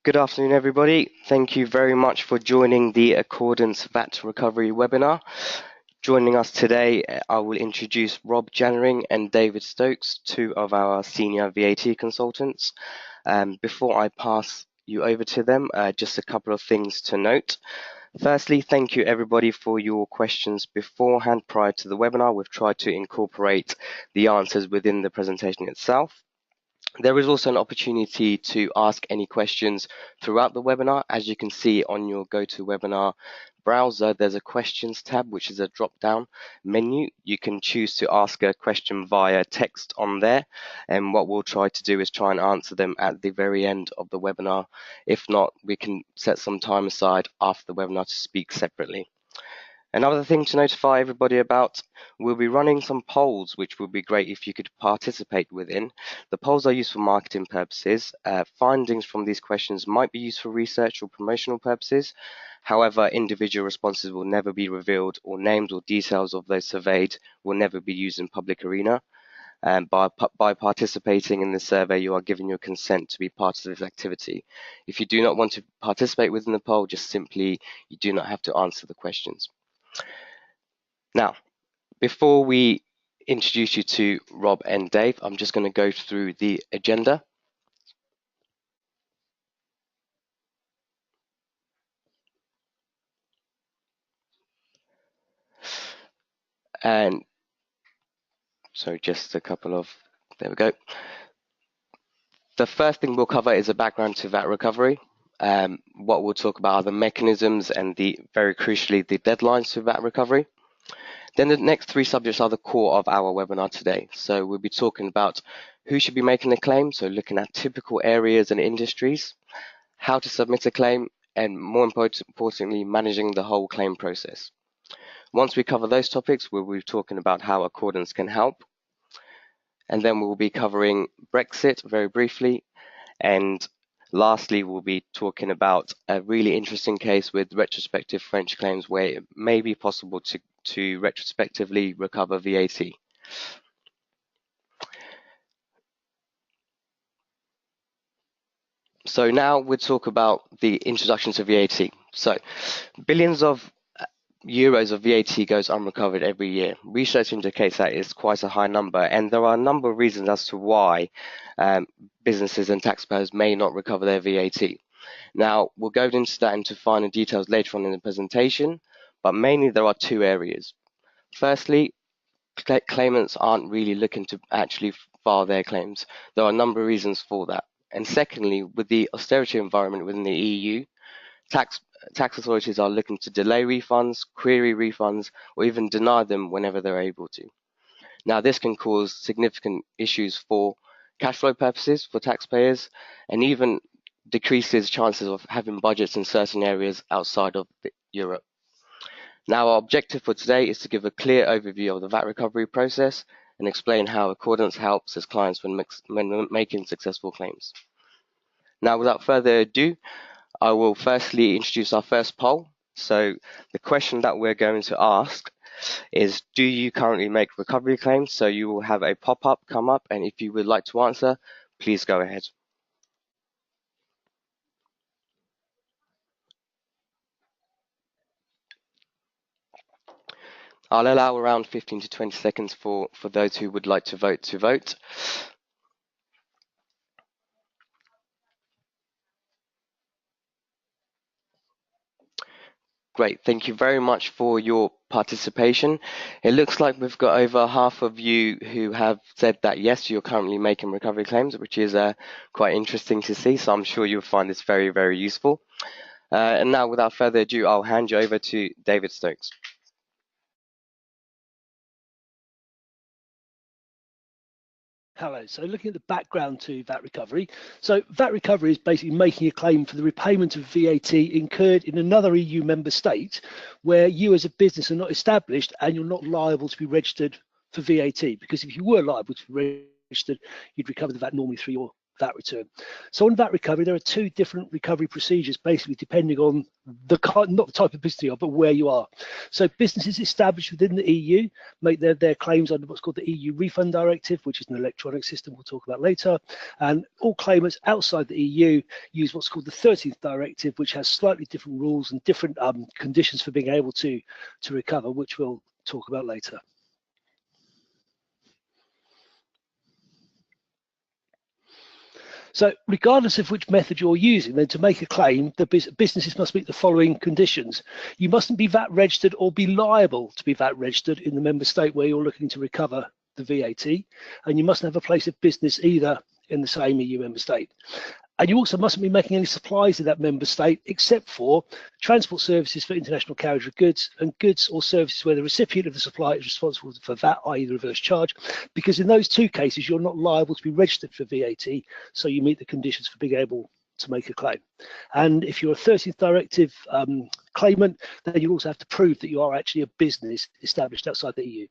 Good afternoon, everybody. Thank you very much for joining the Accordance VAT Recovery webinar. Joining us today, I will introduce Rob Janering and David Stokes, two of our Senior VAT Consultants. Before I pass you over to them, just a couple of things to note. Firstly, thank you everybody for your questions beforehand prior to the webinar. We've tried to incorporate the answers within the presentation itself. There is also an opportunity to ask any questions throughout the webinar. As you can see on your GoToWebinar browser, there's a questions tab, which is a drop-down menu. You can choose to ask a question via text on there, and what we'll try to do is try and answer them at the very end of the webinar. If not, we can set some time aside after the webinar to speak separately. Another thing to notify everybody about, we'll be running some polls, which would be great if you could participate within. The polls are used for marketing purposes. Findings from these questions might be used for research or promotional purposes. However, individual responses will never be revealed, or names or details of those surveyed will never be used in public arena. By participating in the survey, you are giving your consent to be part of this activity. If you do not want to participate within the poll, just simply, you do not have to answer the questions. Now, before we introduce you to Rob and Dave, I'm just going to go through the agenda. And so just a couple of, there we go. The first thing we'll cover is a background to VAT recovery. What we'll talk about are the mechanisms and very crucially, the deadlines to VAT recovery. Then the next three subjects are the core of our webinar today. So we'll be talking about who should be making a claim, so looking at typical areas and industries, how to submit a claim, and more importantly, managing the whole claim process. Once we cover those topics, we'll be talking about how Accordance can help. And then we'll be covering Brexit very briefly. And lastly, we'll be talking about a really interesting case with retrospective French claims where it may be possible to retrospectively recover VAT. So now we'll talk about the introduction to VAT. So billions of euros of VAT goes unrecovered every year. Research indicates that it's quite a high number, and there are a number of reasons as to why businesses and taxpayers may not recover their VAT. Now, we'll go into that into finer details later on in the presentation, but mainly there are two areas. Firstly, claimants aren't really looking to actually file their claims. There are a number of reasons for that. And secondly, with the austerity environment within the EU, tax authorities are looking to delay refunds, query refunds, or even deny them whenever they're able to. Now, this can cause significant issues for cash flow purposes for taxpayers, and even decreases chances of having budgets in certain areas outside of Europe. Now, our objective for today is to give a clear overview of the VAT recovery process and explain how Accordance helps its clients when making successful claims. Now, without further ado, I will firstly introduce our first poll. So the question that we're going to ask is, do you currently make recovery claims? So you will have a pop-up come up, and if you would like to answer, please go ahead. I'll allow around 15 to 20 seconds for those who would like to vote. Great, thank you very much for your participation. It looks like we've got over half of you who have said that yes, you're currently making recovery claims, which is quite interesting to see. So I'm sure you'll find this very, very useful. And now, without further ado, I'll hand you over to David Stokes. Hello. So looking at the background to VAT recovery. So VAT recovery is basically making a claim for the repayment of VAT incurred in another EU member state where you as a business are not established and you're not liable to be registered for VAT. Because if you were liable to be registered, you'd recover the VAT normally through your VAT return. So on VAT recovery, there are two different recovery procedures, basically depending on the not the type of business you are, but where you are. So businesses established within the EU make their claims under what's called the EU Refund Directive, which is an electronic system we'll talk about later. And all claimants outside the EU use what's called the 13th Directive, which has slightly different rules and different conditions for being able to recover, which we'll talk about later. So regardless of which method you're using, then to make a claim, the businesses must meet the following conditions. You mustn't be VAT registered or be liable to be VAT registered in the member state where you're looking to recover the VAT, and you mustn't have a place of business either in the same EU member state. And you also mustn't be making any supplies in that member state except for transport services for international carriage of goods and goods or services where the recipient of the supply is responsible for VAT, i.e. the reverse charge, because in those two cases, you're not liable to be registered for VAT, so you meet the conditions for being able to make a claim. And if you're a 13th Directive claimant, then you also have to prove that you are actually a business established outside the EU.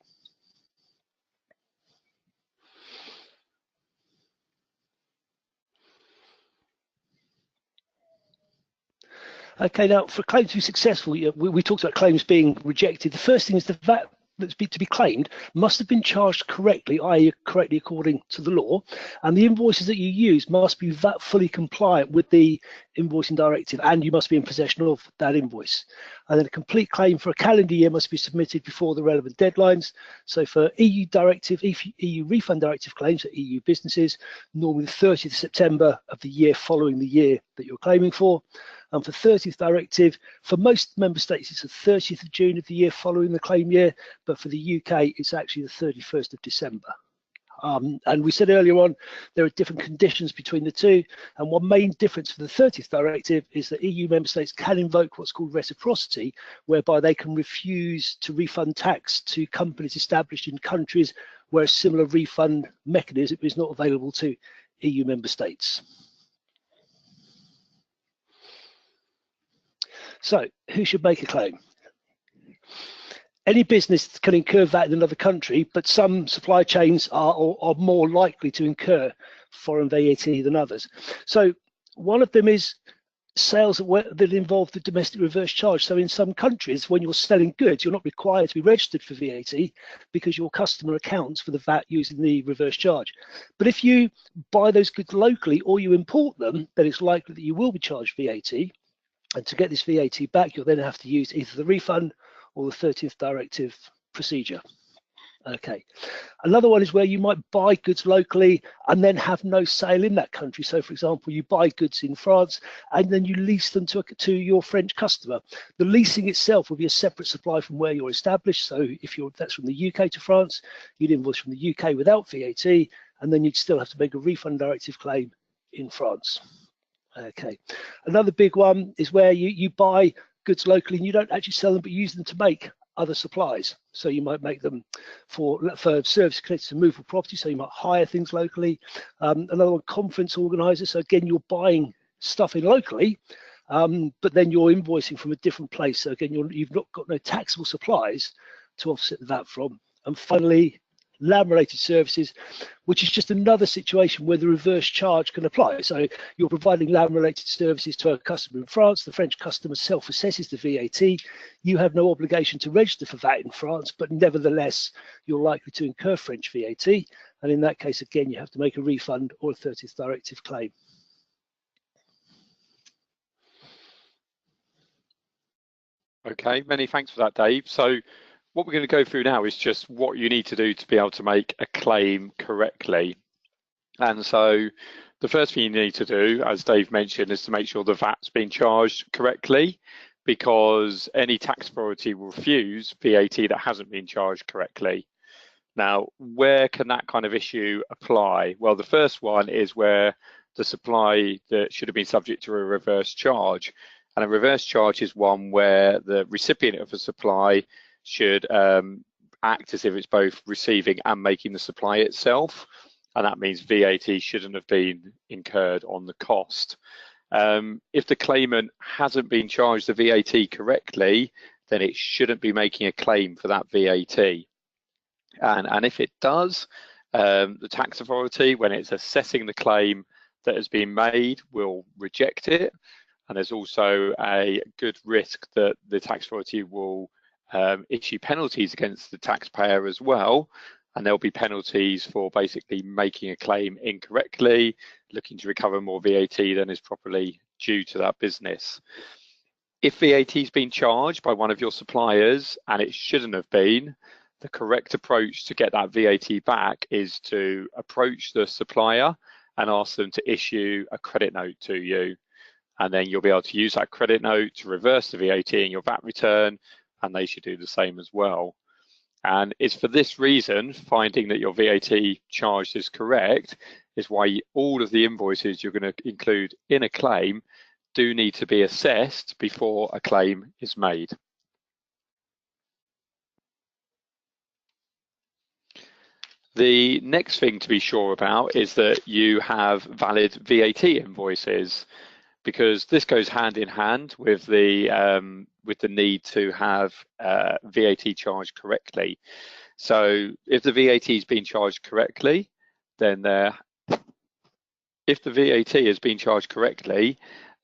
Okay, now for claims to be successful, we talked about claims being rejected. The first thing is the VAT that's to be claimed must have been charged correctly, i.e. correctly according to the law, and the invoices that you use must be VAT fully compliant with the invoicing directive, and you must be in possession of that invoice. And then a complete claim for a calendar year must be submitted before the relevant deadlines. So for EU Refund Directive claims for EU businesses, normally the 30th of September of the year following the year that you're claiming for. And for 30th Directive, for most member states, it's the 30th of June of the year following the claim year, but for the UK, it's actually the 31st of December. And we said earlier on, there are different conditions between the two. And one main difference for the 30th Directive is that EU member states can invoke what's called reciprocity, whereby they can refuse to refund tax to companies established in countries where a similar refund mechanism is not available to EU member states. So who should make a claim? Any business can incur VAT in another country, but some supply chains are more likely to incur foreign VAT than others. So one of them is sales that involve the domestic reverse charge. So in some countries, when you're selling goods, you're not required to be registered for VAT because your customer accounts for the VAT using the reverse charge. But if you buy those goods locally or you import them, then it's likely that you will be charged VAT. And to get this VAT back, you'll then have to use either the refund or the 13th Directive procedure. Okay. Another one is where you might buy goods locally and then have no sale in that country. So, for example, you buy goods in France and then you lease them to your French customer. The leasing itself will be a separate supply from where you're established. So, if that's from the UK to France, you'd invoice from the UK without VAT, and then you'd still have to make a Refund Directive claim in France. Okay. Another big one is where you buy goods locally and you don't actually sell them, but use them to make other supplies. So you might make them for service connected to movable property. So you might hire things locally. Another one, conference organizer. So again, you're buying stuff in locally, but then you're invoicing from a different place. So again, you've not got no taxable supplies to offset the VAT from. And finally, land-related services, which is just another situation where the reverse charge can apply. So you're providing land-related services to a customer in France. The French customer self-assesses the VAT. You have no obligation to register for VAT in France, but nevertheless, you're likely to incur French VAT. And in that case, again, you have to make a refund or a 30th Directive claim. Okay, many thanks for that, Dave. So what we're going to go through now is just what you need to do to be able to make a claim correctly. And so the first thing you need to do, as Dave mentioned, is to make sure the VAT's been charged correctly, because any tax authority will refuse VAT that hasn't been charged correctly. Now, where can that kind of issue apply? Well, the first one is where the supply that should have been subject to a reverse charge. And a reverse charge is one where the recipient of a supply should act as if it's both receiving and making the supply itself. And that means VAT shouldn't have been incurred on the cost. If the claimant hasn't been charged the VAT correctly, then it shouldn't be making a claim for that VAT. And if it does, the tax authority, when it's assessing the claim, that has been made will reject it, and there's also a good risk that the tax authority will issue penalties against the taxpayer as well, and there'll be penalties for basically making a claim incorrectly, looking to recover more VAT than is properly due to that business. If VAT has been charged by one of your suppliers and it shouldn't have been, the correct approach to get that VAT back is to approach the supplier and ask them to issue a credit note to you. And then you'll be able to use that credit note to reverse the VAT in your VAT return, and they should do the same as well. And it's for this reason, finding that your VAT charged is correct, is why all of the invoices you're going to include in a claim do need to be assessed before a claim is made. The next thing to be sure about is that you have valid VAT invoices, because this goes hand in hand with the need to have VAT charged correctly. So if the VAT has been charged correctly,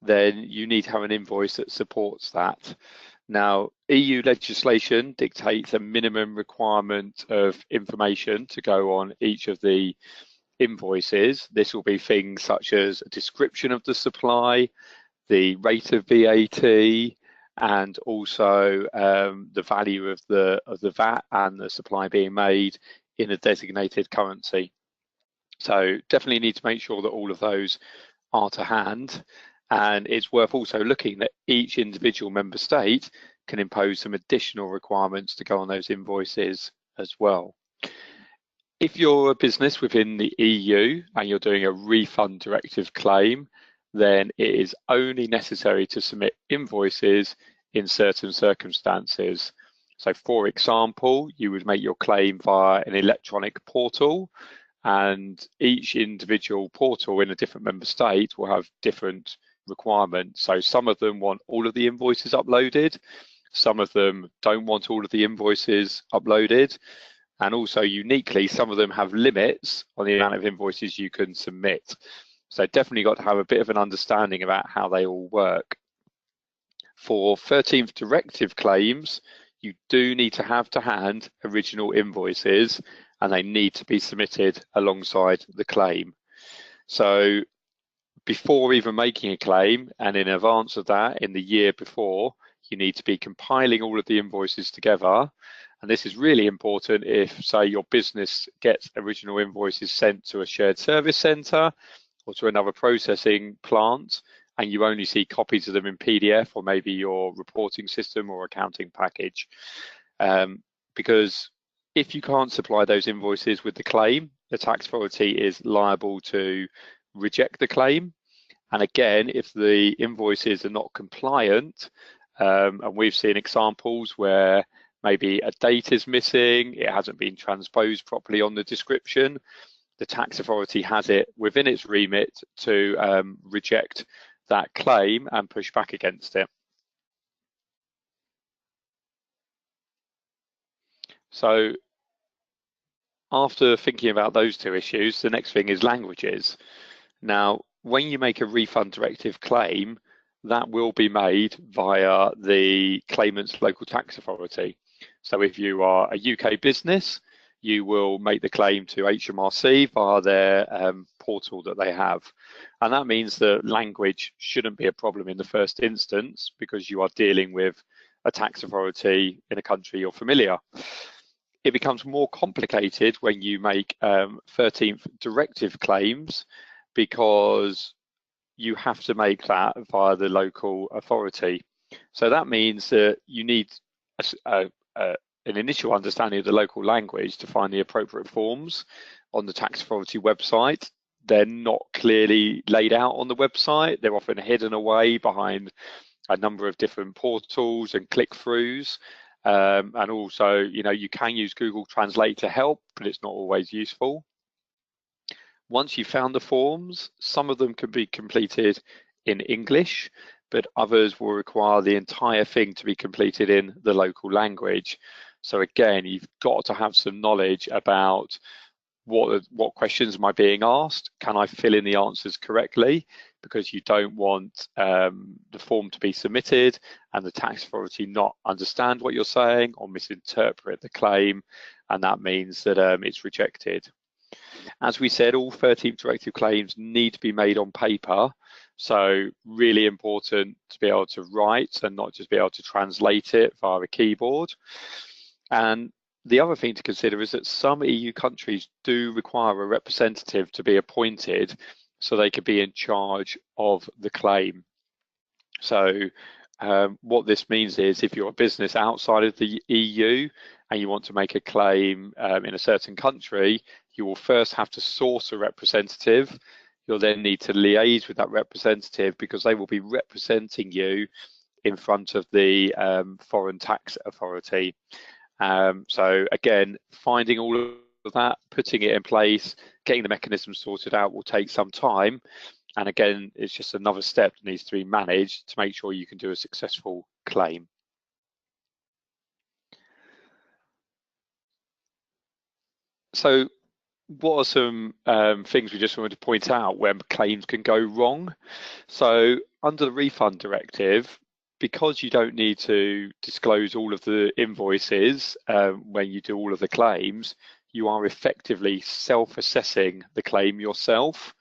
then you need to have an invoice that supports that. Now, EU legislation dictates a minimum requirement of information to go on each of the invoices. This will be things such as a description of the supply, the rate of VAT, and also the value of the VAT and the supply being made in a designated currency. So definitely need to make sure that all of those are to hand. And it's worth also looking that each individual member state can impose some additional requirements to go on those invoices as well. If you're a business within the EU and you're doing a refund directive claim, then it is only necessary to submit invoices in certain circumstances. So for example, you would make your claim via an electronic portal, and each individual portal in a different member state will have different requirements. So some of them want all of the invoices uploaded, some of them don't want all of the invoices uploaded, and also uniquely, some of them have limits on the amount of invoices you can submit. So definitely got to have a bit of an understanding about how they all work. For 13th directive claims, you do need to have to hand original invoices, and they need to be submitted alongside the claim. So before even making a claim, and in advance of that, in the year before, you need to be compiling all of the invoices together. And this is really important if, say, your business gets original invoices sent to a shared service centre or to another processing plant, and you only see copies of them in PDF or maybe your reporting system or accounting package. Because if you can't supply those invoices with the claim, the tax authority is liable to reject the claim. And again, if the invoices are not compliant, and we've seen examples where maybe a date is missing, it hasn't been transposed properly on the description, the tax authority has it within its remit to reject that claim and push back against it. So after thinking about those two issues, the next thing is languages. Now, when you make a refund directive claim, that will be made via the claimant's local tax authority. So if you are a UK business, you will make the claim to HMRC via their portal that they have. And that means that language shouldn't be a problem in the first instance, because you are dealing with a tax authority in a country you're familiar. It becomes more complicated when you make 13th directive claims, because you have to make that via the local authority. So that means that you need an initial understanding of the local language to find the appropriate forms on the tax authority website. They're not clearly laid out on the website. They're often hidden away behind a number of different portals and click-throughs. And also, you can use Google Translate to help, but it's not always useful. Once you've found the forms, some of them can be completed in English, but others will require the entire thing to be completed in the local language. So again, you've got to have some knowledge about what questions am I being asked? Can I fill in the answers correctly? Because you don't want the form to be submitted and the tax authority not understand what you're saying or misinterpret the claim, and that means that it's rejected. As we said, all 13th directive claims need to be made on paper, so really important to be able to write and not just be able to translate it via a keyboard. And the other thing to consider is that some EU countries do require a representative to be appointed so they could be in charge of the claim. So what this means is if you're a business outside of the EU and you want to make a claim in a certain country, you will first have to source a representative. You'll then need to liaise with that representative because they will be representing you in front of the foreign tax authority. So again, finding all of that, putting it in place, getting the mechanism sorted out will take some time. And again, it's just another step that needs to be managed to make sure you can do a successful claim. So what are some things we just wanted to point out where claims can go wrong? So under the Refund Directive, because you don't need to disclose all of the invoices when you do all of the claims, you are effectively self-assessing the claim yourself.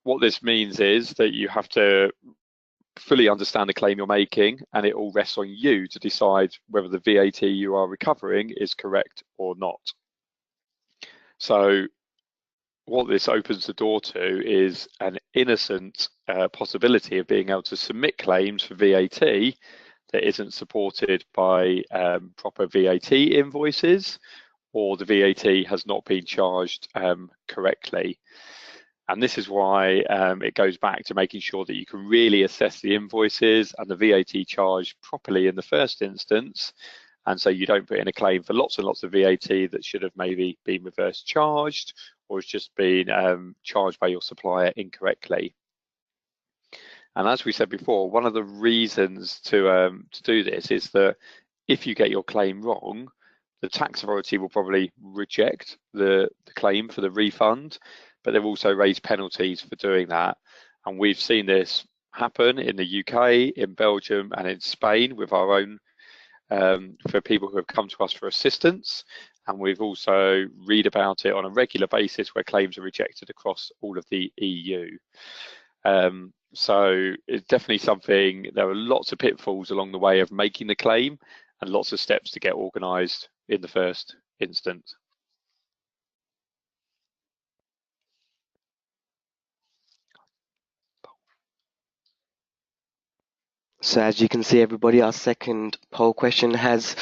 What this means is that you have to fully understand the claim you're making, and it all rests on you to decide whether the VAT you are recovering is correct or not. So what this opens the door to is an innocent possibility of being able to submit claims for VAT that isn't supported by proper VAT invoices, or the VAT has not been charged correctly. And this is why it goes back to making sure that you can really assess the invoices and the VAT charged properly in the first instance. And so you don't put in a claim for lots and lots of VAT that should have maybe been reverse charged or has just been charged by your supplier incorrectly. And as we said before, one of the reasons to do this is that if you get your claim wrong, the tax authority will probably reject the claim for the refund, but they've also raised penalties for doing that. And we've seen this happen in the UK, in Belgium, and in Spain with our own, for people who have come to us for assistance. And we've also read about it on a regular basis where claims are rejected across all of the EU. So it's definitely something, there are lots of pitfalls along the way of making the claim and lots of steps to get organised in the first instance. So as you can see, everybody, our second poll question has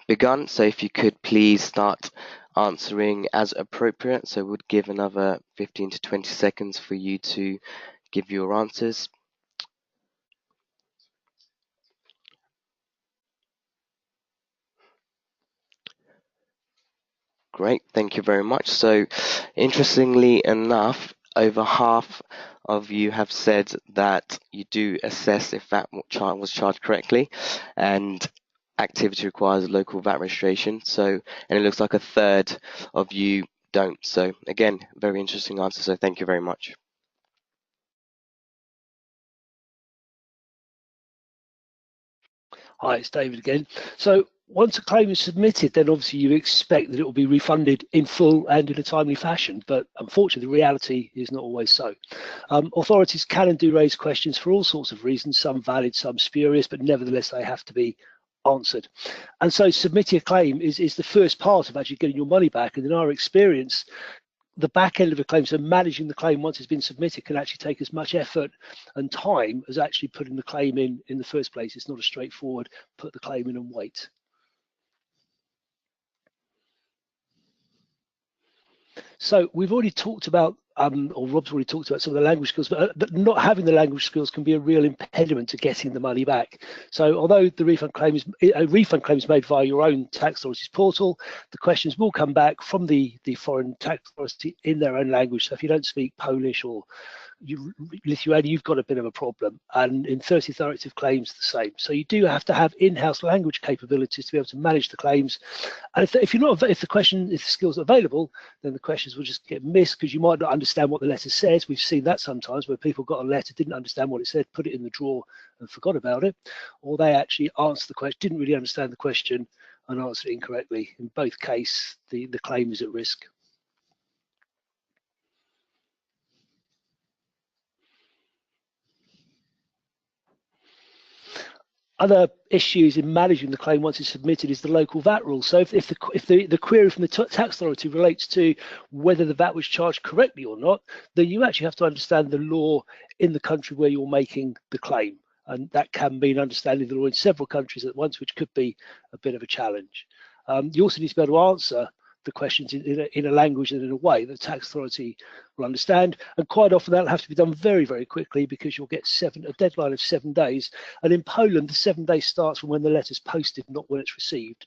begun. So if you could please start answering as appropriate. So we'd give another 15 to 20 seconds for you to give your answers. Great, thank you very much. So interestingly enough, over half of you have said that you do assess if that was charged correctly, and activity requires local VAT registration. So, and it looks like a third of you don't. So again, very interesting answer. So thank you very much. Hi, it's David again. So once a claim is submitted, then obviously you expect that it will be refunded in full and in a timely fashion, but unfortunately the reality is not always so. Authorities can and do raise questions for all sorts of reasons, some valid, some spurious, but nevertheless they have to be answered. And so submitting a claim is the first part of actually getting your money back, and in our experience, the back end of a claim, so managing the claim once it's been submitted, can actually take as much effort and time as actually putting the claim in the first place. It's not a straightforward put the claim in and wait. So we've already talked about, or Rob's already talked about some of the language skills, but not having the language skills can be a real impediment to getting the money back. So although the refund claim is made via your own tax authority's portal, the questions will come back from the foreign tax authority in their own language. So if you don't speak Polish or Lithuania, you've got a bit of a problem, and in 30 authoritative claims the same. So you do have to have in-house language capabilities to be able to manage the claims. And if the skills are available, then the questions will just get missed because you might not understand what the letter says. We've seen that sometimes where people got a letter, didn't understand what it said, put it in the drawer and forgot about it, or they actually answered the question, didn't really understand the question and answered it incorrectly. In both cases, the claim is at risk. Other issues in managing the claim once it's submitted is the local VAT rule. So if the query from the tax authority relates to whether the VAT was charged correctly or not, then you actually have to understand the law in the country where you're making the claim. And that can mean understanding the law in several countries at once, which could be a bit of a challenge. You also need to be able to answer the questions in a language and in a way that the tax authority will understand. And quite often that'll have to be done very, very quickly because you'll get a deadline of 7 days. And in Poland, the 7 days starts from when the letter's posted, not when it's received.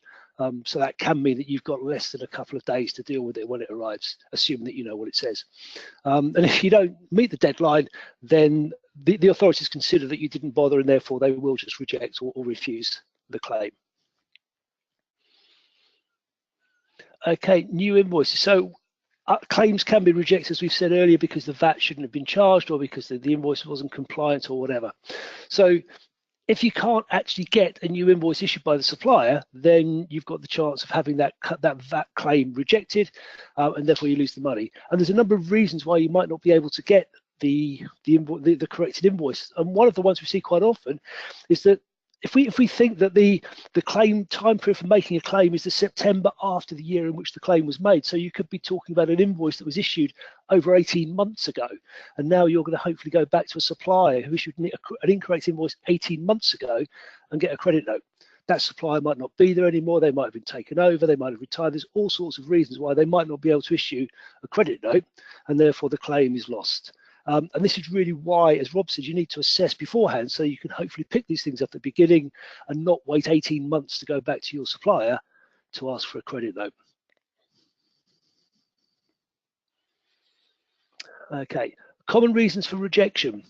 So that can mean that you've got less than a couple of days to deal with it when it arrives, assuming that you know what it says. And if you don't meet the deadline, then the authorities consider that you didn't bother, and therefore they will just reject or refuse the claim. Okay, new invoices. So claims can be rejected, as we've said earlier, because the VAT shouldn't have been charged or because the invoice wasn't compliant or whatever. So if you can't actually get a new invoice issued by the supplier, then you've got the chance of having that VAT claim rejected, and therefore you lose the money. And there's a number of reasons why you might not be able to get the corrected invoice. And one of the ones we see quite often is that if we think that the claim time period for making a claim is the September after the year in which the claim was made, so you could be talking about an invoice that was issued over 18 months ago, and now you're going to hopefully go back to a supplier who issued an incorrect invoice 18 months ago and get a credit note. That supplier might not be there anymore, they might have been taken over, they might have retired. There's all sorts of reasons why they might not be able to issue a credit note, and therefore the claim is lost. And this is really why, as Rob said, you need to assess beforehand so you can hopefully pick these things up at the beginning and not wait 18 months to go back to your supplier to ask for a credit note. Okay, common reasons for rejection.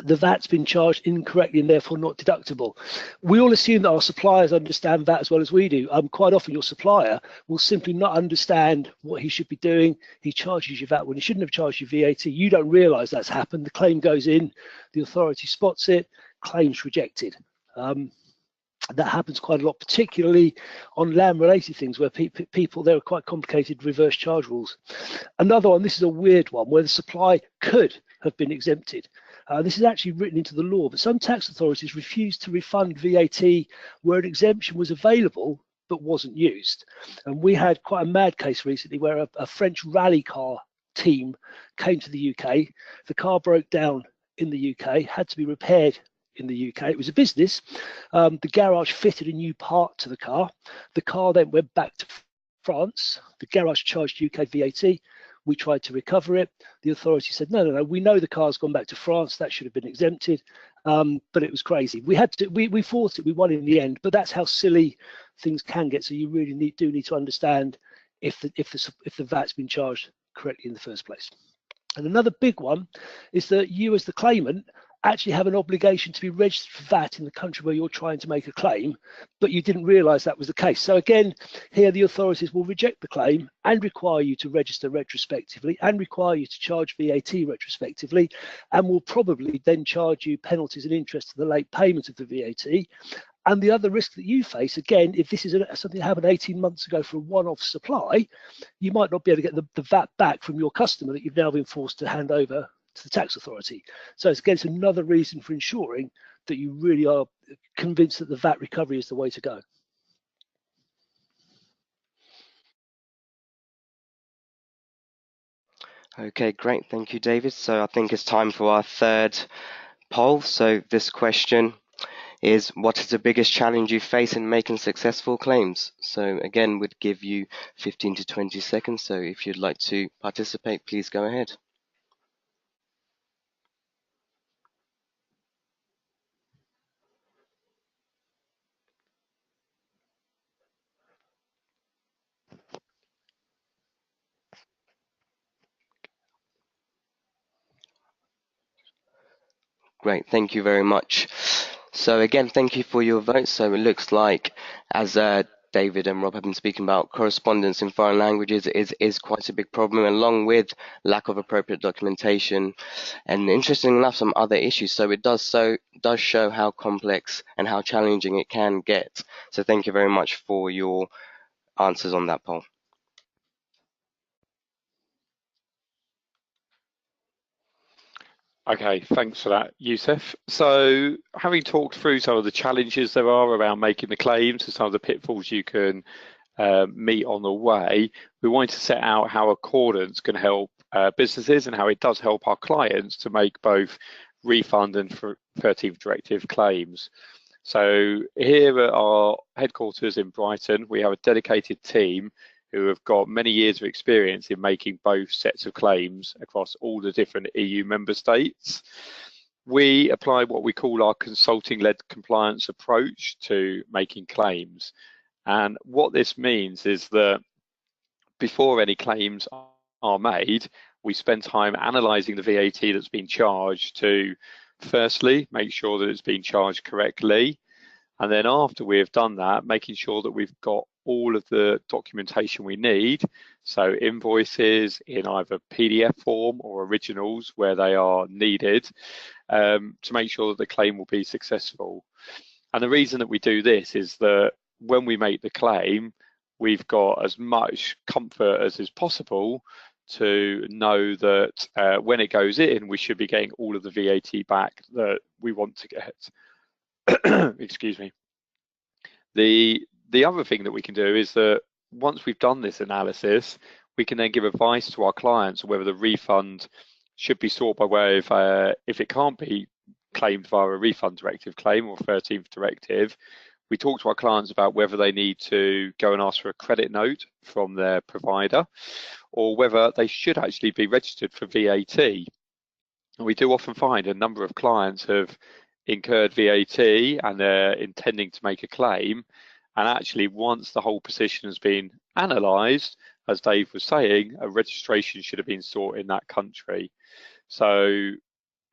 The VAT's been charged incorrectly and therefore not deductible. We all assume that our suppliers understand VAT as well as we do. Quite often your supplier will simply not understand what he should be doing. He charges you VAT when he shouldn't have charged you VAT. You don't realise that's happened. The claim goes in, the authority spots it, claim's rejected. That happens quite a lot, particularly on land-related things where people, there are quite complicated reverse charge rules. Another one, this is a weird one, where the supply could have been exempted. This is actually written into the law, but some tax authorities refused to refund VAT where an exemption was available but wasn't used. And we had quite a mad case recently where a French rally car team came to the UK. The car broke down in the UK, had to be repaired in the UK. It was a business. The garage fitted a new part to the car. The car then went back to France. The garage charged UK VAT. We tried to recover it. The authority said, no, we know the car's gone back to France. That should have been exempted. But it was crazy. We fought it. We won in the end. But that's how silly things can get. So you really do need to understand if the VAT's been charged correctly in the first place. And another big one is that you, as the claimant, actually have an obligation to be registered for VAT in the country where you're trying to make a claim, but you didn't realise that was the case. So again, here the authorities will reject the claim and require you to register retrospectively and require you to charge VAT retrospectively, and will probably then charge you penalties and interest for the late payment of the VAT. And the other risk that you face, again, if this is something that happened 18 months ago for a one-off supply, you might not be able to get the VAT back from your customer that you've now been forced to hand over to the tax authority. So it's another reason for ensuring that you really are convinced that the VAT recovery is the way to go. Okay, great. Thank you, David. So I think it's time for our third poll. So this question is, what is the biggest challenge you face in making successful claims? So again, we'd give you 15 to 20 seconds. So if you'd like to participate, please go ahead. Great, thank you very much. So again, thank you for your vote. So it looks like, as David and Rob have been speaking about, correspondence in foreign languages is quite a big problem, along with lack of appropriate documentation, and interestingly enough, some other issues. So it does show how complex and how challenging it can get. So thank you very much for your answers on that poll. Okay, thanks for that, Youssef. So having talked through some of the challenges there are around making the claims and some of the pitfalls you can meet on the way, we wanted to set out how Accordance can help businesses and how it does help our clients to make both refund and 13th directive claims. So here at our headquarters in Brighton, we have a dedicated team who have got many years of experience in making both sets of claims across all the different EU member states. We apply what we call our consulting-led compliance approach to making claims. And what this means is that before any claims are made, we spend time analysing the VAT that's been charged to, firstly, make sure that it's been charged correctly. And then after we have done that, making sure that we've got all of the documentation we need, so invoices in either PDF form or originals where they are needed, to make sure that the claim will be successful. And the reason that we do this is that when we make the claim, we've got as much comfort as is possible to know that when it goes in, we should be getting all of the VAT back that we want to get. Excuse me. The other thing that we can do is that once we've done this analysis, we can then give advice to our clients on whether the refund should be sought by way of, if it can't be claimed via a refund directive claim or 13th directive, we talk to our clients about whether they need to go and ask for a credit note from their provider or whether they should actually be registered for VAT. And we do often find a number of clients have incurred VAT and they're intending to make a claim, and actually once the whole position has been analysed, as Dave was saying, a registration should have been sought in that country. So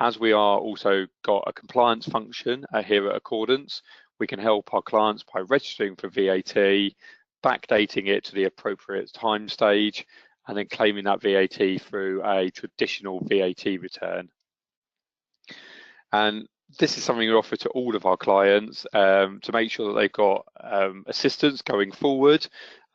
as we are also got a compliance function here at Accordance, we can help our clients by registering for VAT, backdating it to the appropriate time stage, and then claiming that VAT through a traditional VAT return. And this is something we offer to all of our clients to make sure that they've got assistance going forward.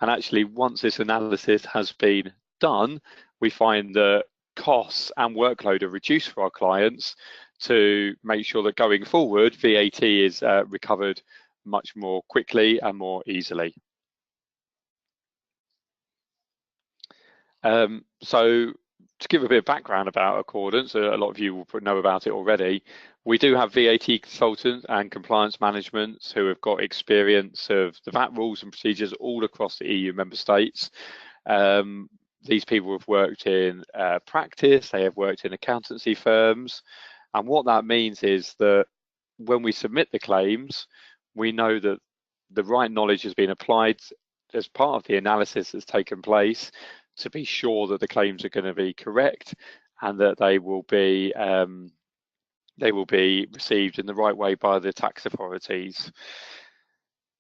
And actually, once this analysis has been done, we find that costs and workload are reduced for our clients to make sure that going forward, VAT is recovered much more quickly and more easily. So to give a bit of background about Accordance, a lot of you will know about it already. We do have VAT consultants and compliance management who have got experience of the VAT rules and procedures all across the EU member states. These people have worked in practice, they have worked in accountancy firms, and what that means is that when we submit the claims, we know that the right knowledge has been applied as part of the analysis that's taken place to be sure that the claims are going to be correct and that they will be received in the right way by the tax authorities.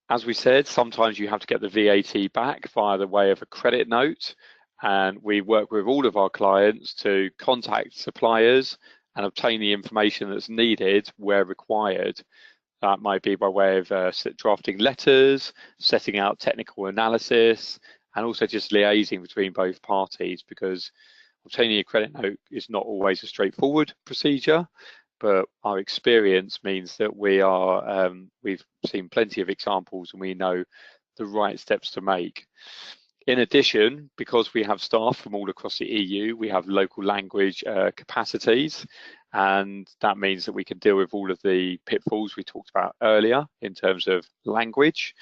As we said, sometimes you have to get the VAT back via the way of a credit note, and we work with all of our clients to contact suppliers and obtain the information that's needed where required. That might be by way of drafting letters, setting out technical analysis, and also just liaising between both parties, because obtaining a credit note is not always a straightforward procedure, but our experience means that we've seen plenty of examples and we know the right steps to make. In addition, because we have staff from all across the EU, we have local language capacities, and that means that we can deal with all of the pitfalls we talked about earlier in terms of language.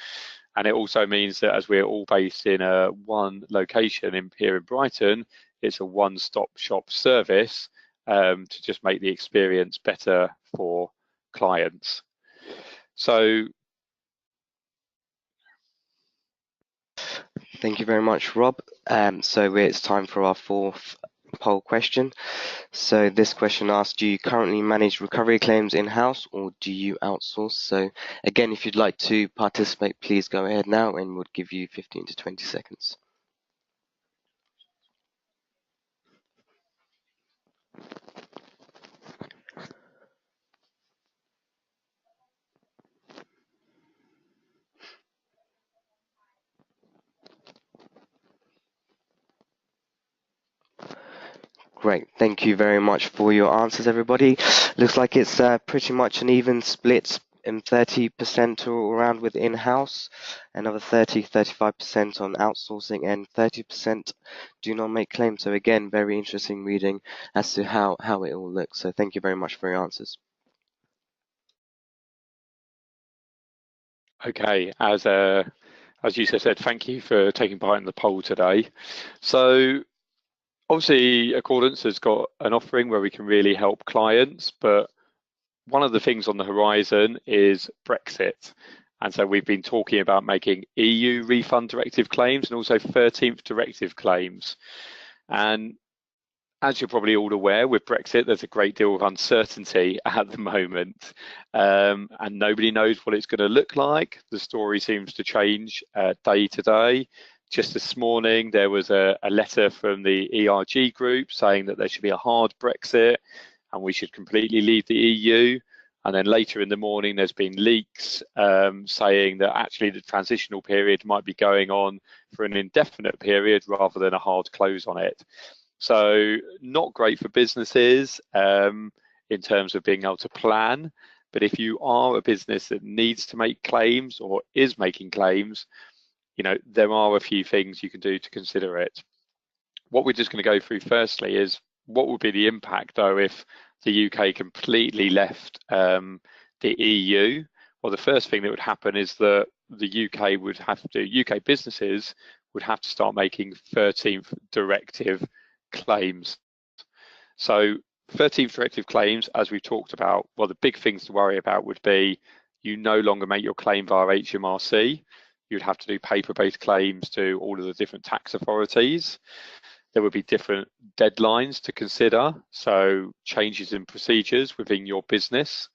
And it also means that as we're all based in one location here in Brighton, it's a one-stop shop service to just make the experience better for clients. So Thank you very much, Rob. So it's time for our fourth poll question. So this question asks, do you currently manage recovery claims in-house or do you outsource? So again, if you'd like to participate, please go ahead now and we'll give you 15 to 20 seconds. Great, thank you very much for your answers, everybody. Looks like it's pretty much an even split, in 30% or around with in-house, another 35% on outsourcing, and 30% do not make claims. So again, very interesting reading as to how it all looks. So thank you very much for your answers. Okay, as Yusuf said, thank you for taking part in the poll today. So obviously, Accordance has got an offering where we can really help clients, but one of the things on the horizon is Brexit. And so we've been talking about making EU refund directive claims and also 13th directive claims. And as you're probably all aware, with Brexit, there's a great deal of uncertainty at the moment, and nobody knows what it's going to look like. The story seems to change day to day. Just this morning, there was a letter from the ERG group saying that there should be a hard Brexit and we should completely leave the EU. And then later in the morning, there's been leaks saying that actually the transitional period might be going on for an indefinite period rather than a hard close on it. So not great for businesses in terms of being able to plan. But if you are a business that needs to make claims or is making claims, you know, there are a few things you can do to consider it. What we're just going to go through firstly is what would be the impact though if the UK completely left the EU. Well, the first thing that would happen is that the UK businesses would have to start making 13th directive claims. So 13th directive claims, as we've talked about, well, the big things to worry about would be you no longer make your claim via HMRC. You'd have to do paper-based claims to all of the different tax authorities. There would be different deadlines to consider, so changes in procedures within your business.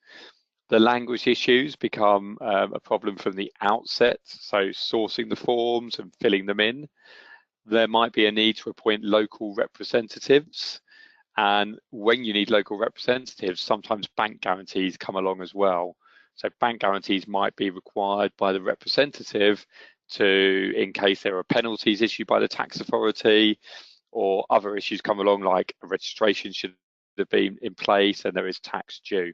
The language issues become a problem from the outset, so sourcing the forms and filling them in. There might be a need to appoint local representatives, and when you need local representatives, sometimes bank guarantees come along as well. So bank guarantees might be required by the representative in case there are penalties issued by the tax authority, or other issues come along like a registration should have been in place and there is tax due.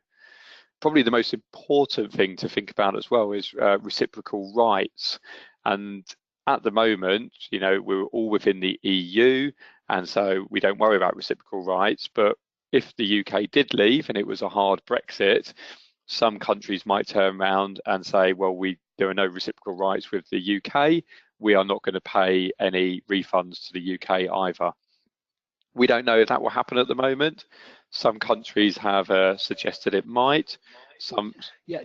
Probably the most important thing to think about as well is reciprocal rights. And at the moment, you know, we're all within the EU, and so we don't worry about reciprocal rights. But if the UK did leave and it was a hard Brexit, some countries might turn around and say, well, there are no reciprocal rights with the UK. We are not going to pay any refunds to the UK either. We don't know if that will happen at the moment. Some countries have suggested it might. Yeah,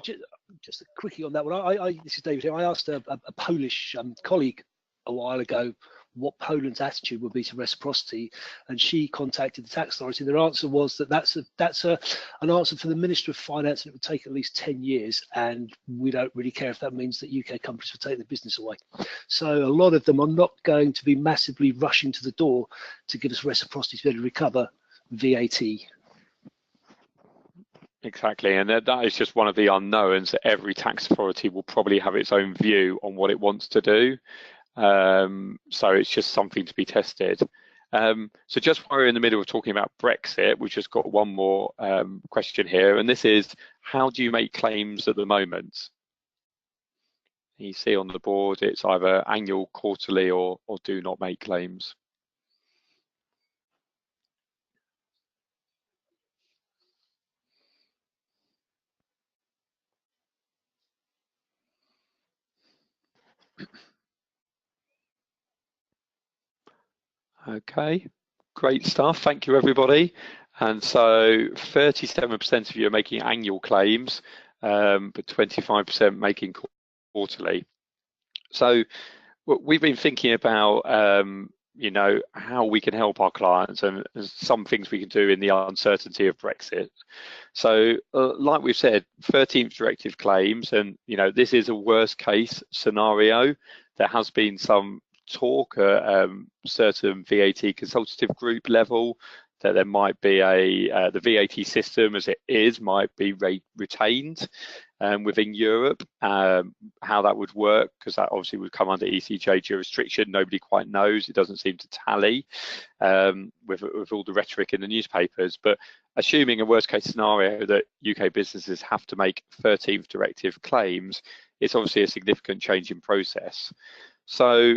just quickly on that one. This is David here. I asked a Polish colleague a while ago what Poland's attitude would be to reciprocity, and she contacted the tax authority. Their answer was that that's an answer for the Minister of Finance, and it would take at least 10 years, and we don't really care if that means that UK companies will take the business away. So a lot of them are not going to be massively rushing to the door to give us reciprocity to be able to recover VAT. Exactly, and that is just one of the unknowns, that every tax authority will probably have its own view on what it wants to do. So it's just something to be tested. So just while we're in the middle of talking about Brexit, we've just got one more question here, and this is, how do you make claims at the moment? You see on the board, it's either annual, quarterly, or do not make claims. Okay, great stuff. Thank you, everybody. And so 37% of you are making annual claims, but 25% making quarterly. So we've been thinking about how we can help our clients and some things we can do in the uncertainty of Brexit. So like we've said, 13th directive claims, and this is a worst case scenario. There has been some talk at certain VAT consultative group level that there might be the VAT system as it is might be retained within Europe. How that would work, because that obviously would come under ECJ jurisdiction. Nobody quite knows. It doesn't seem to tally with all the rhetoric in the newspapers. But assuming a worst case scenario that UK businesses have to make 13th directive claims, it's obviously a significant change in process. So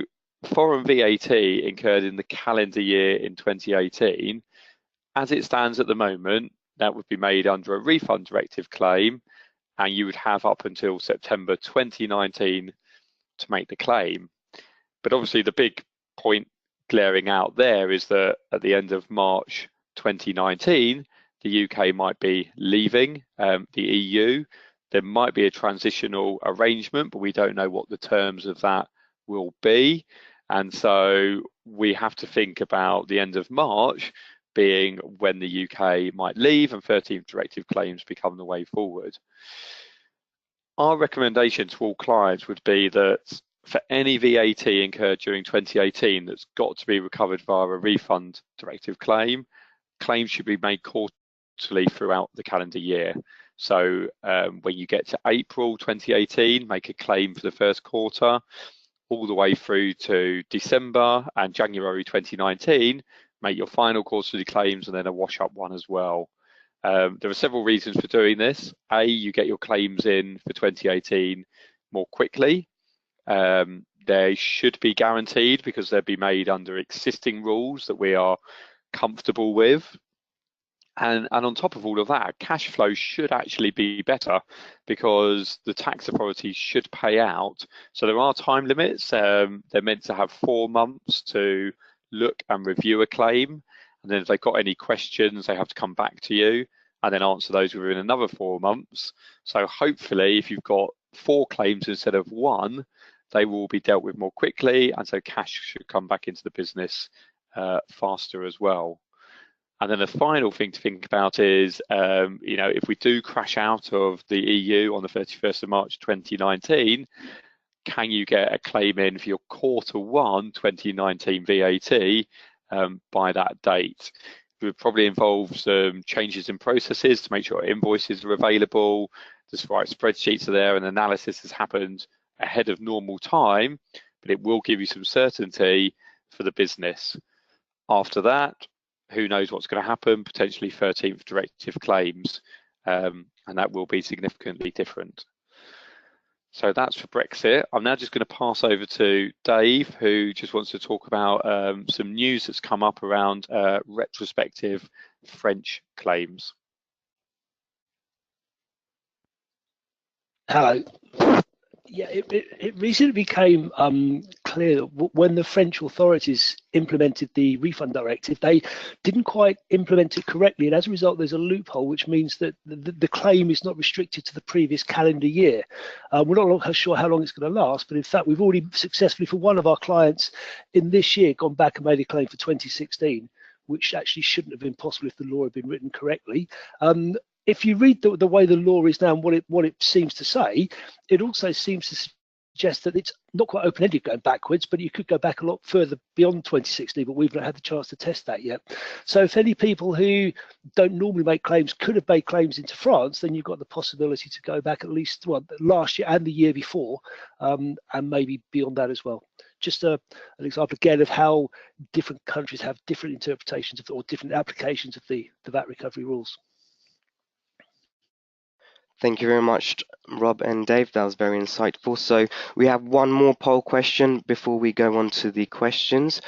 foreign VAT incurred in the calendar year in 2018, as it stands at the moment, that would be made under a refund directive claim, and you would have up until September 2019 to make the claim. But obviously the big point glaring out there is that at the end of March 2019, the UK might be leaving the EU. There might be a transitional arrangement, but we don't know what the terms of that will be. And so we have to think about the end of March being when the UK might leave and 13th directive claims become the way forward. Our recommendation to all clients would be that for any VAT incurred during 2018 that's got to be recovered via a refund directive claim, claims should be made quarterly throughout the calendar year. So when you get to April 2018, make a claim for the first quarter, all the way through to December and January 2019, make your final quarterly claims and then a wash-up one as well. There are several reasons for doing this. A, you get your claims in for 2018 more quickly. They should be guaranteed because they'll be made under existing rules that we are comfortable with. And on top of all of that, cash flow should actually be better because the tax authorities should pay out. So there are time limits. They're meant to have 4 months to look and review a claim. And then if they've got any questions, they have to come back to you and then answer those within another 4 months. So hopefully, if you've got 4 claims instead of 1, they will be dealt with more quickly. And so cash should come back into the business faster as well. And then the final thing to think about is, if we do crash out of the EU on the 31st of March 2019, can you get a claim in for your Q1 2019 VAT by that date? It would probably involve some changes in processes to make sure invoices are available, the right spreadsheets are there, and analysis has happened ahead of normal time, but it will give you some certainty for the business. After that, who knows what's going to happen, potentially 13th directive claims, and that will be significantly different. So that's for Brexit. I'm now just going to pass over to Dave, who just wants to talk about some news that's come up around retrospective French claims. Hello. Yeah, it recently became clear that when the French authorities implemented the refund directive, they didn't quite implement it correctly, and as a result, there's a loophole, which means that the claim is not restricted to the previous calendar year. We're not sure how long it's going to last, but in fact, we've already successfully, for one of our clients in this year, gone back and made a claim for 2016, which actually shouldn't have been possible if the law had been written correctly. If you read the way the law is now and what it seems to say, it also seems to suggest that it's not quite open-ended going backwards, but you could go back a lot further beyond 2016, but we've not had the chance to test that yet. So if any people who don't normally make claims could have made claims into France, then you've got the possibility to go back at least last year and the year before, and maybe beyond that as well. Just an example again of how different countries have different interpretations or different applications of the VAT recovery rules. Thank you very much, Rob and Dave. That was very insightful. So we have one more poll question before we go on to the questions.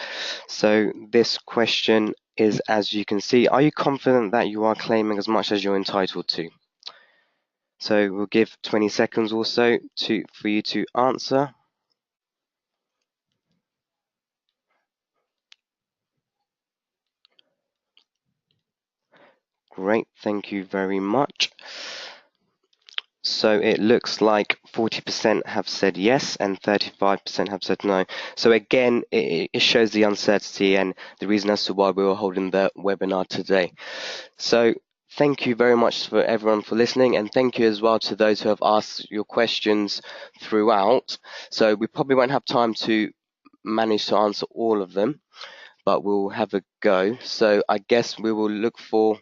So this question is, as you can see, are you confident that you are claiming as much as you're entitled to? So we'll give 20 seconds or so for you to answer. Great, thank you very much. So it looks like 40% have said yes and 35% have said no. So again, it shows the uncertainty and the reason as to why we were holding the webinar today. So thank you very much for everyone for listening, and thank you as well to those who have asked your questions throughout. So we probably won't have time to manage to answer all of them, but we'll have a go. So I guess we will look for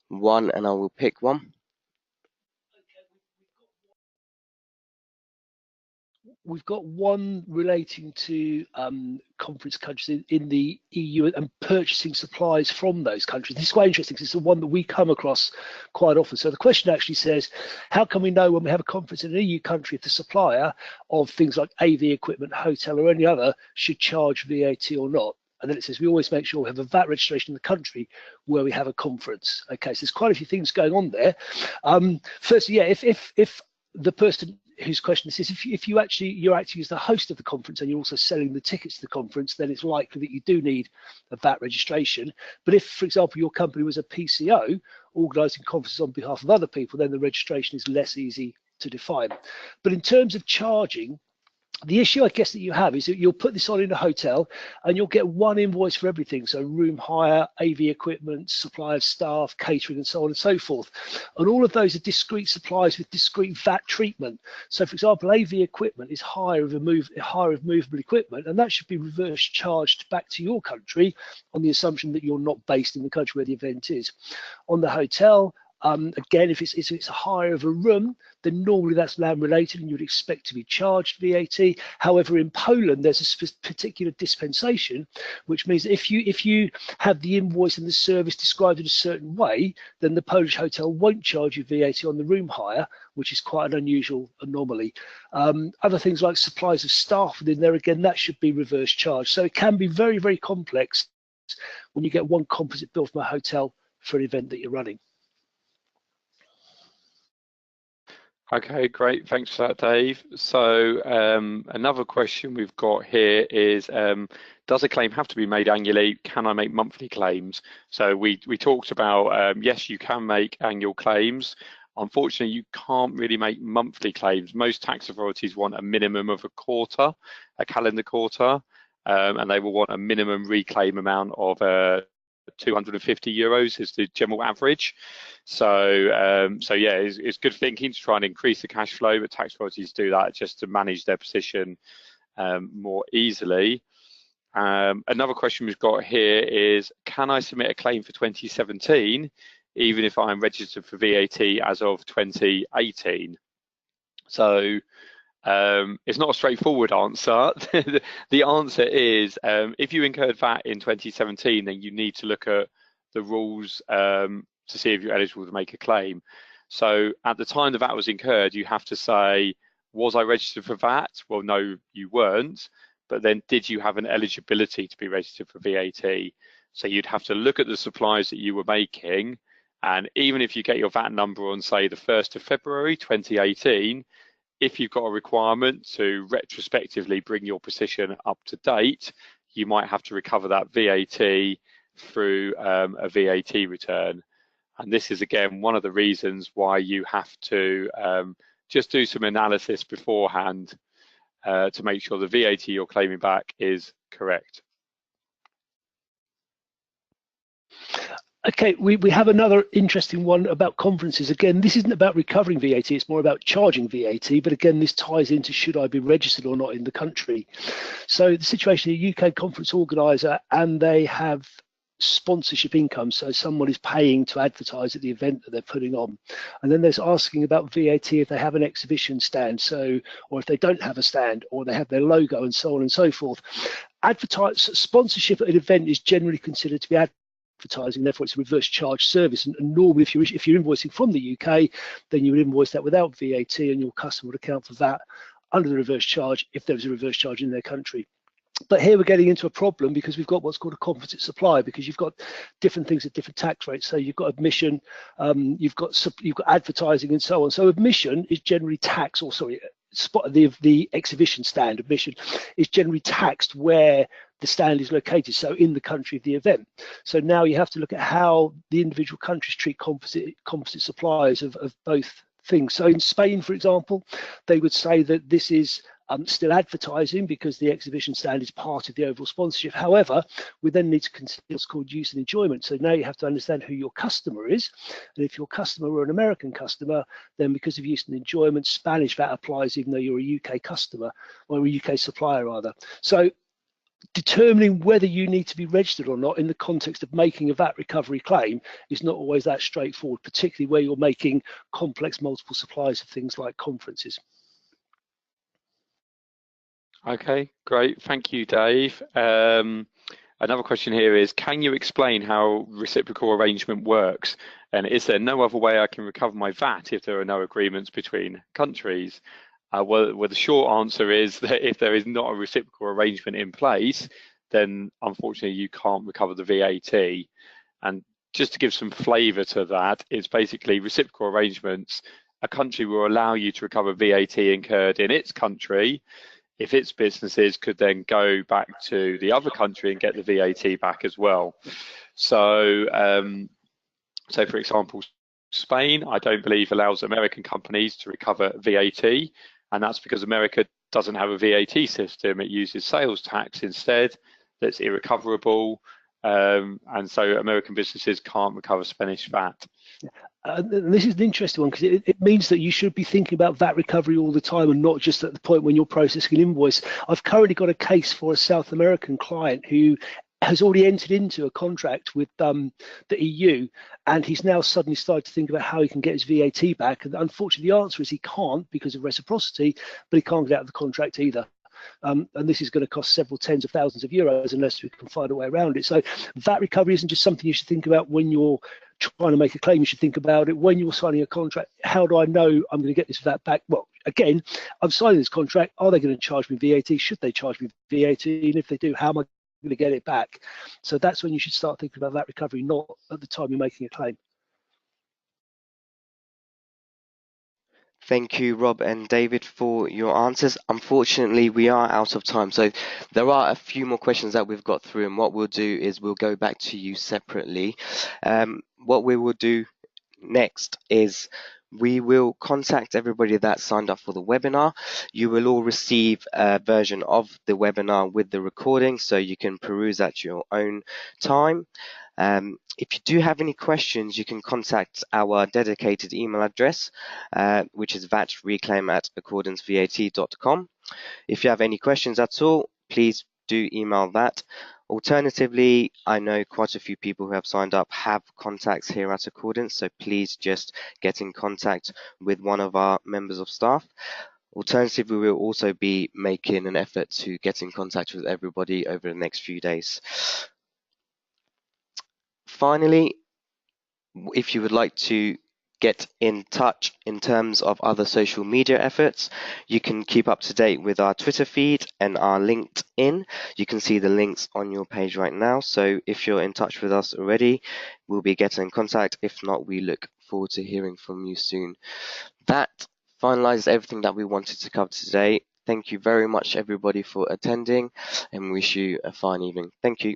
one and I will pick one. We've got one relating to conference countries in the EU and purchasing supplies from those countries. This is quite interesting because it's the one that we come across quite often. So the question actually says, how can we know when we have a conference in an EU country if the supplier of things like AV equipment, hotel or any other should charge VAT or not? And then it says we always make sure we have a VAT registration in the country where we have a conference. Okay, so there's quite a few things going on there. Firstly, yeah, if the person whose question this is, if you're acting as the host of the conference and you're also selling the tickets to the conference, then it's likely that you do need a VAT registration. But if, for example, your company was a PCO organising conferences on behalf of other people, then the registration is less easy to define. But in terms of charging, the issue I guess that you have is that you'll put this on in a hotel and you'll get one invoice for everything. So room hire, AV equipment, supply of staff, catering and so on and so forth. And all of those are discrete supplies with discrete VAT treatment. So for example, AV equipment is hire of movable equipment, and that should be reverse charged back to your country on the assumption that you're not based in the country where the event is. On the hotel, again, if it's a hire of a room, then normally that's land related and you'd expect to be charged VAT. However, in Poland, there's a particular dispensation, which means that if you have the invoice and the service described in a certain way, then the Polish hotel won't charge you VAT on the room hire, which is quite an unusual anomaly. Other things like supplies of staff within there, again, that should be reverse charged. So it can be very, very complex when you get one composite bill from a hotel for an event that you're running. Okay, great. Thanks for that, Dave. So another question we've got here is, does a claim have to be made annually? Can I make monthly claims? So we talked about, yes, you can make annual claims. Unfortunately, you can't really make monthly claims. Most tax authorities want a minimum of a quarter, a calendar quarter, and they will want a minimum reclaim amount of 250 euros is the general average. So yeah, it's good thinking to try and increase the cash flow, but tax authorities do that just to manage their position more easily. Another question we've got here is, can I submit a claim for 2017 even if I'm registered for VAT as of 2018? So it's not a straightforward answer. The answer is, if you incurred VAT in 2017, then you need to look at the rules to see if you're eligible to make a claim. So at the time the VAT was incurred, you have to say, was I registered for VAT? Well, no, you weren't. But then did you have an eligibility to be registered for VAT? So you'd have to look at the supplies that you were making. And even if you get your VAT number on, say, the 1st of February 2018, if you've got a requirement to retrospectively bring your position up to date, you might have to recover that VAT through a VAT return. And this is, again, one of the reasons why you have to just do some analysis beforehand to make sure the VAT you're claiming back is correct. Okay, we have another interesting one about conferences. Again, this isn't about recovering VAT, it's more about charging VAT. But again, this ties into should I be registered or not in the country. So the situation, a UK conference organiser, and they have sponsorship income. So someone is paying to advertise at the event that they're putting on. And then there's asking about VAT if they have an exhibition stand, or if they don't have a stand, or they have their logo and so on and so forth. Sponsorship at an event is generally considered to be advertising, therefore it's a reverse charge service, and normally if you're invoicing from the UK, then you would invoice that without VAT, and your customer would account for that under the reverse charge if there was a reverse charge in their country. But here we're getting into a problem because we've got what's called a composite supply, because you've got different things at different tax rates. So you've got admission, you've got advertising and so on. So admission is generally taxed, or sorry, the exhibition stand admission is generally taxed where the stand is located, so in the country of the event. So now you have to look at how the individual countries treat composite suppliers of both things. So in Spain, for example, they would say that this is still advertising because the exhibition stand is part of the overall sponsorship. However, we then need to consider what's called use and enjoyment. So now you have to understand who your customer is. And if your customer were an American customer, then because of use and enjoyment, Spanish VAT applies even though you're a UK customer, or a UK supplier rather. So determining whether you need to be registered or not in the context of making a VAT recovery claim is not always that straightforward, particularly where you're making complex multiple supplies of things like conferences. Okay, great. Thank you, Dave. Another question here is, can you explain how reciprocal arrangement works? And is there no other way I can recover my VAT if there are no agreements between countries? Well, the short answer is that if there is not a reciprocal arrangement in place, then unfortunately you can't recover the VAT. And just to give some flavour to that, it's basically reciprocal arrangements. A country will allow you to recover VAT incurred in its country if its businesses could then go back to the other country and get the VAT back as well. So, for example, Spain, I don't believe allows American companies to recover VAT, and that's because America doesn't have a VAT system. It uses sales tax instead that's irrecoverable, and so American businesses can't recover Spanish VAT. This is an interesting one because it means that you should be thinking about VAT recovery all the time and not just at the point when you're processing an invoice. I've currently got a case for a South American client who has already entered into a contract with the EU, and he's now suddenly started to think about how he can get his VAT back. And unfortunately, the answer is he can't because of reciprocity, but he can't get out of the contract either. And this is going to cost several tens of thousands of euros unless we can find a way around it. So VAT recovery isn't just something you should think about when you're trying to make a claim. You should think about it when you're signing a contract. How do I know I'm going to get this VAT back? Well, again, I'm signing this contract. Are they going to charge me VAT? Should they charge me VAT? And if they do, how am I going to get it back? So that's when you should start thinking about VAT recovery, not at the time you're making a claim. Thank you, Rob and David, for your answers. Unfortunately, we are out of time. So there are a few more questions that we've got through, and what we'll do is we'll go back to you separately. What we will do next is we will contact everybody that signed up for the webinar. You will all receive a version of the webinar with the recording, so you can peruse at your own time. If you do have any questions, you can contact our dedicated email address, which is vatreclaim@accordancevat.com. If you have any questions at all, please do email that. Alternatively, I know quite a few people who have signed up have contacts here at Accordance, so please just get in contact with one of our members of staff. Alternatively, we will also be making an effort to get in contact with everybody over the next few days. Finally, if you would like to get in touch in terms of other social media efforts, you can keep up to date with our Twitter feed and our LinkedIn. You can see the links on your page right now. So if you're in touch with us already, we'll be getting in contact. If not, we look forward to hearing from you soon. That finalizes everything that we wanted to cover today. Thank you very much, everybody, for attending, and wish you a fine evening. Thank you.